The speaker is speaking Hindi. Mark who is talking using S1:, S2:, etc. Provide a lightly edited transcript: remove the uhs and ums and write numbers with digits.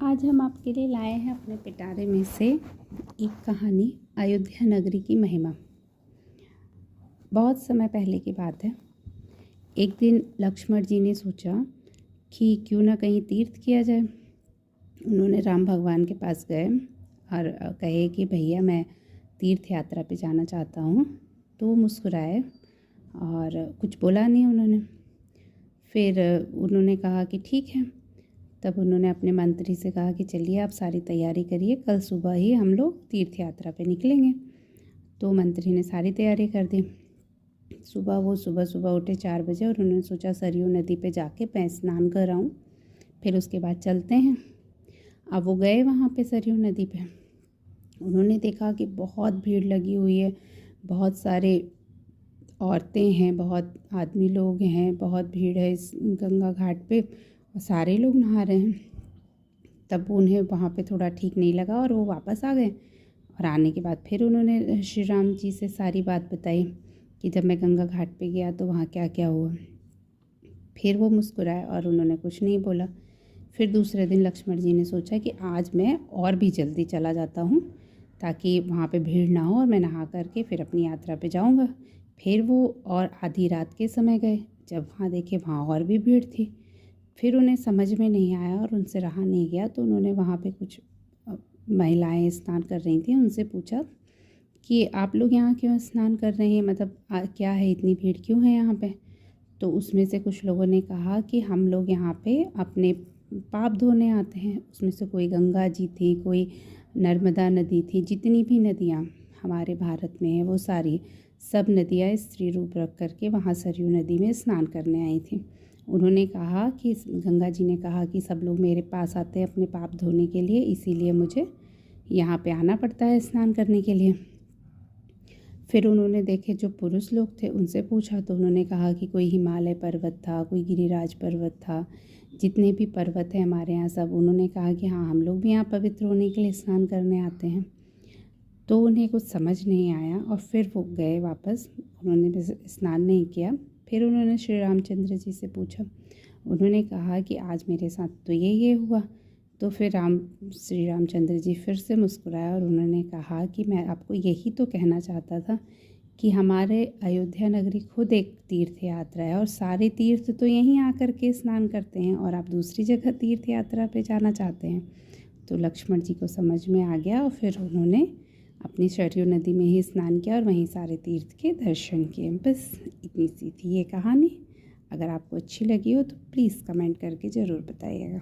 S1: आज हम आपके लिए लाए हैं अपने पिटारे में से एक कहानी, अयोध्या नगरी की महिमा। बहुत समय पहले की बात है। एक दिन लक्ष्मण जी ने सोचा कि क्यों ना कहीं तीर्थ किया जाए। उन्होंने राम भगवान के पास गए और कहे कि भैया मैं तीर्थ यात्रा पे जाना चाहता हूँ। तो वो मुस्कुराए और कुछ बोला नहीं उन्होंने। फिर उन्होंने कहा कि ठीक है। तब उन्होंने अपने मंत्री से कहा कि चलिए आप सारी तैयारी करिए, कल सुबह ही हम लोग तीर्थ यात्रा पे निकलेंगे। तो मंत्री ने सारी तैयारी कर दी। सुबह सुबह उठे 4 बजे और उन्होंने सोचा सरयू नदी पे जाके मैं स्नान कर आऊँ, फिर उसके बाद चलते हैं। अब वो गए वहाँ पे सरयू नदी पे। उन्होंने देखा कि बहुत भीड़ लगी हुई है, बहुत सारे औरतें हैं, बहुत आदमी लोग हैं, बहुत भीड़ है इस गंगा घाट पे और सारे लोग नहा रहे हैं। तब उन्हें वहाँ पे थोड़ा ठीक नहीं लगा और वो वापस आ गए। और आने के बाद फिर उन्होंने श्री राम जी से सारी बात बताई कि जब मैं गंगा घाट पे गया तो वहाँ क्या क्या हुआ। फिर वो मुस्कुराए और उन्होंने कुछ नहीं बोला। फिर दूसरे दिन लक्ष्मण जी ने सोचा कि आज मैं और भी जल्दी चला जाता हूँ ताकि वहाँ पे भीड़ ना हो और मैं नहा करके फिर अपनी यात्रा पे जाऊँगा। फिर वो और आधी रात के समय गए। जब वहाँ देखे वहाँ और भी भीड़ थी। फिर उन्हें समझ में नहीं आया और उनसे रहा नहीं गया। तो उन्होंने वहाँ पे कुछ महिलाएं स्नान कर रही थी, उनसे पूछा कि आप लोग यहाँ क्यों स्नान कर रहे हैं, मतलब क्या है, इतनी भीड़ क्यों है यहाँ पे। तो उसमें से कुछ लोगों ने कहा कि हम लोग यहाँ पे अपने पाप धोने आते हैं। उसमें से कोई गंगा जी थी, कोई नर्मदा नदी थी, जितनी भी नदियाँ हमारे भारत में हैं वो सारी सब नदियाँ स्त्री रूप रख करके वहाँ सरयू नदी में स्नान करने आई थी। उन्होंने कहा कि गंगा जी ने कहा कि सब लोग मेरे पास आते हैं अपने पाप धोने के लिए, इसीलिए मुझे यहाँ पे आना पड़ता है स्नान करने के लिए। फिर उन्होंने देखे जो पुरुष लोग थे उनसे पूछा तो उन्होंने कहा कि कोई हिमालय पर्वत था, कोई गिरिराज पर्वत था, जितने भी पर्वत हैं हमारे यहाँ सब। उन्होंने कहा कि हाँ हम लोग भी यहाँ पवित्र होने के लिए स्नान करने आते हैं। तो उन्हें कुछ समझ नहीं आया और फिर वो गए वापस। उन्होंने भी स्नान नहीं किया। फिर उन्होंने श्री रामचंद्र जी से पूछा। उन्होंने कहा कि आज मेरे साथ तो ये हुआ। तो फिर श्री रामचंद्र जी फिर से मुस्कुराया और उन्होंने कहा कि मैं आपको यही तो कहना चाहता था कि हमारे अयोध्या नगरी खुद एक तीर्थ यात्रा है और सारे तीर्थ तो यहीं आकर के स्नान करते हैं और आप दूसरी जगह तीर्थ यात्रा पे जाना चाहते हैं। तो लक्ष्मण जी को समझ में आ गया और फिर उन्होंने अपनी सरयू नदी में ही स्नान किया और वहीं सारे तीर्थ के दर्शन किए। बस इतनी सी थी ये कहानी। अगर आपको अच्छी लगी हो तो प्लीज़ कमेंट करके ज़रूर बताइएगा।